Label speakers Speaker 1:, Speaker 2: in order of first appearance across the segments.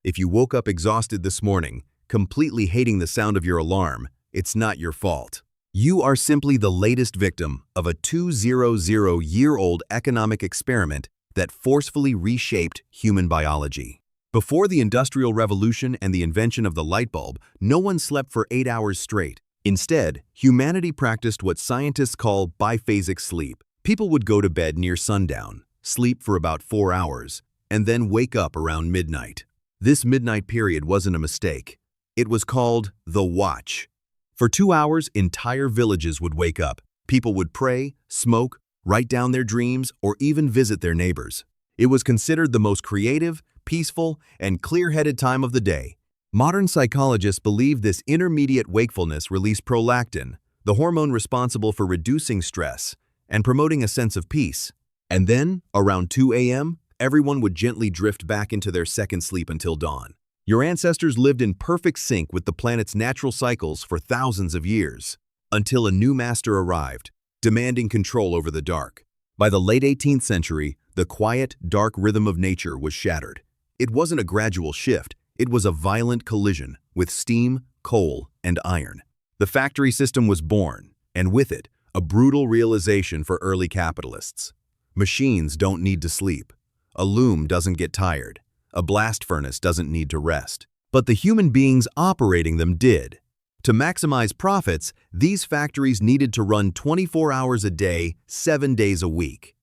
Speaker 1: If you woke up exhausted this morning, completely hating the sound of your alarm, it's not your fault. You are simply the latest victim of a 200-year-old economic experiment that forcefully reshaped human biology. Before the Industrial Revolution and the invention of the light bulb, no one slept for 8 hours straight. Instead, humanity practiced what scientists call biphasic sleep. People would go to bed near sundown, sleep for about 4 hours, and then wake up around midnight. This midnight period wasn't a mistake. It was called the watch. For 2 hours, entire villages would wake up. People would pray, smoke, write down their dreams, or even visit their neighbors. It was considered the most creative, peaceful, and clear-headed time of the day. Modern psychologists believe this intermediate wakefulness released prolactin, the hormone responsible for reducing stress and promoting a sense of peace. And then, around 2 a.m., everyone would gently drift back into their second sleep until dawn. Your ancestors lived in perfect sync with the planet's natural cycles for thousands of years, until a new master arrived, demanding control over the dark. By the late 18th century, the quiet, dark rhythm of nature was shattered. It wasn't a gradual shift. It was a violent collision with steam, coal, and iron. The factory system was born, and with it, a brutal realization for early capitalists. Machines don't need to sleep. A loom doesn't get tired. A blast furnace doesn't need to rest. But the human beings operating them did. To maximize profits, these factories needed to run 24 hours a day, 7 days a week.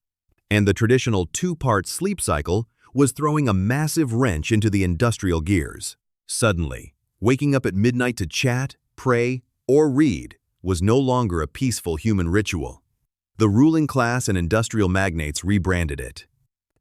Speaker 1: And the traditional two-part sleep cycle was throwing a massive wrench into the industrial gears. Suddenly, waking up at midnight to chat, pray, or read was no longer a peaceful human ritual. The ruling class and industrial magnates rebranded it.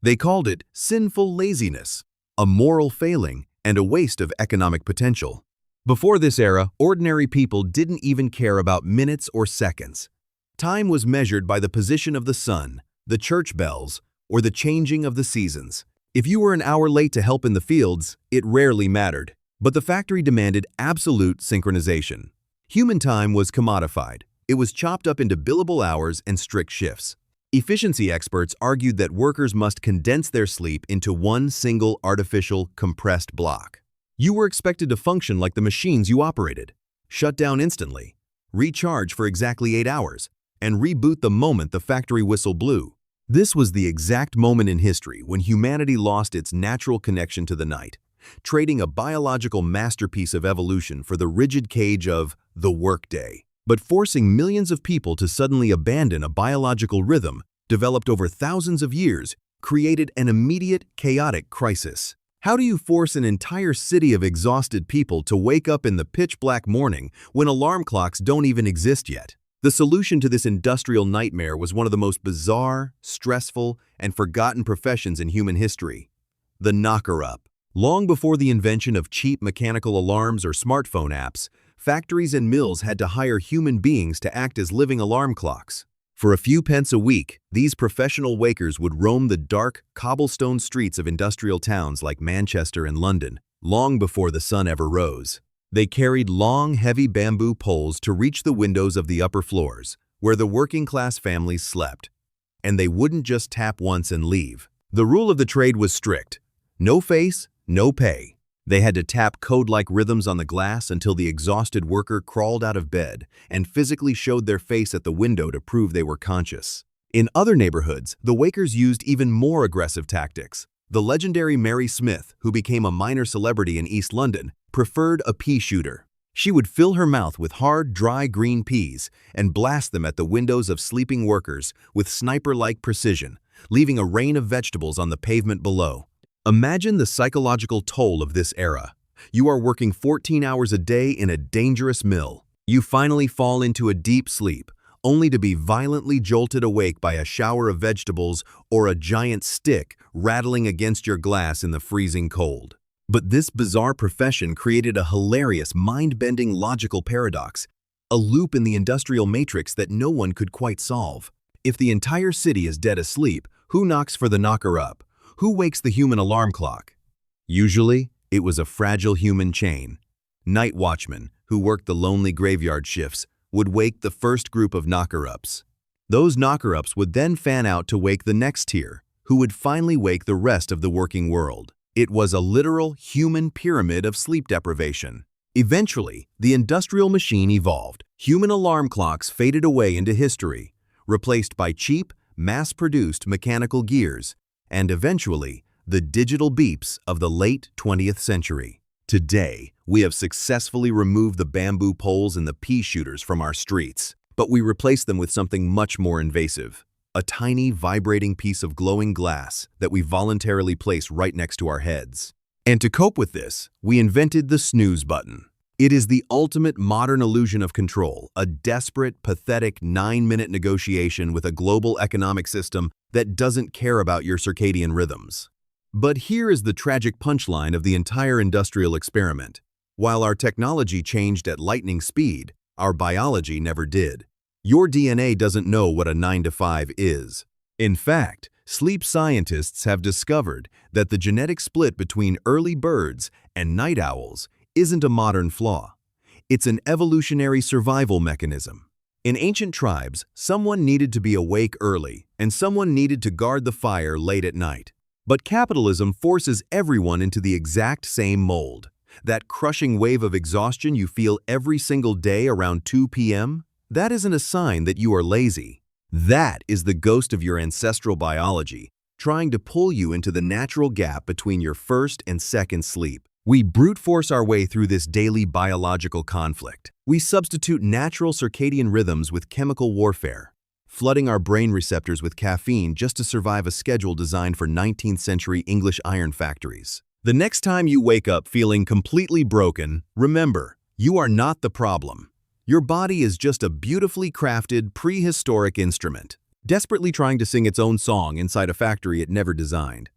Speaker 1: They called it sinful laziness, a moral failing, and a waste of economic potential. Before this era, ordinary people didn't even care about minutes or seconds. Time was measured by the position of the sun, the church bells, or the changing of the seasons. If you were an hour late to help in the fields, it rarely mattered. But the factory demanded absolute synchronization. Human time was commodified. It was chopped up into billable hours and strict shifts. Efficiency experts argued that workers must condense their sleep into one single artificial, compressed block. You were expected to function like the machines you operated, shut down instantly, recharge for exactly 8 hours, and reboot the moment the factory whistle blew. This was the exact moment in history when humanity lost its natural connection to the night, trading a biological masterpiece of evolution for the rigid cage of the workday. But forcing millions of people to suddenly abandon a biological rhythm developed over thousands of years created an immediate, chaotic crisis. How do you force an entire city of exhausted people to wake up in the pitch-black morning when alarm clocks don't even exist yet? The solution to this industrial nightmare was one of the most bizarre, stressful, and forgotten professions in human history: the knocker-up. Long before the invention of cheap mechanical alarms or smartphone apps, factories and mills had to hire human beings to act as living alarm clocks. For a few pence a week, these professional wakers would roam the dark, cobblestone streets of industrial towns like Manchester and London, long before the sun ever rose. They carried long, heavy bamboo poles to reach the windows of the upper floors, where the working-class families slept. And they wouldn't just tap once and leave. The rule of the trade was strict: no face, no pay. They had to tap code-like rhythms on the glass until the exhausted worker crawled out of bed and physically showed their face at the window to prove they were conscious. In other neighborhoods, the wakers used even more aggressive tactics. The legendary Mary Smith, who became a minor celebrity in East London, preferred a pea-shooter. She would fill her mouth with hard, dry green peas and blast them at the windows of sleeping workers with sniper-like precision, leaving a rain of vegetables on the pavement below. Imagine the psychological toll of this era. You are working 14 hours a day in a dangerous mill. You finally fall into a deep sleep, only to be violently jolted awake by a shower of vegetables or a giant stick rattling against your glass in the freezing cold. But this bizarre profession created a hilarious, mind-bending logical paradox, a loop in the industrial matrix that no one could quite solve. If the entire city is dead asleep, who knocks for the knocker-up? Who wakes the human alarm clock? Usually, it was a fragile human chain. Night watchmen, who worked the lonely graveyard shifts, would wake the first group of knocker-ups. Those knocker-ups would then fan out to wake the next tier, who would finally wake the rest of the working world. It was a literal human pyramid of sleep deprivation. Eventually, the industrial machine evolved. Human alarm clocks faded away into history, replaced by cheap, mass-produced mechanical gears, and eventually, the digital beeps of the late 20th century. Today, we have successfully removed the bamboo poles and the pea-shooters from our streets, but we replace them with something much more invasive. A tiny, vibrating piece of glowing glass that we voluntarily place right next to our heads. And to cope with this, we invented the snooze button. It is the ultimate modern illusion of control, a desperate, pathetic 9-minute negotiation with a global economic system that doesn't care about your circadian rhythms. But here is the tragic punchline of the entire industrial experiment. While our technology changed at lightning speed, our biology never did. Your DNA doesn't know what a 9 to 5 is. In fact, sleep scientists have discovered that the genetic split between early birds and night owls isn't a modern flaw. It's an evolutionary survival mechanism. In ancient tribes, someone needed to be awake early, and someone needed to guard the fire late at night. But capitalism forces everyone into the exact same mold. That crushing wave of exhaustion you feel every single day around 2 p.m., that isn't a sign that you are lazy. That is the ghost of your ancestral biology, trying to pull you into the natural gap between your first and second sleep. We brute force our way through this daily biological conflict. We substitute natural circadian rhythms with chemical warfare, flooding our brain receptors with caffeine just to survive a schedule designed for 19th century English iron factories. The next time you wake up feeling completely broken, remember, you are not the problem. Your body is just a beautifully crafted, prehistoric instrument, desperately trying to sing its own song inside a factory it never designed.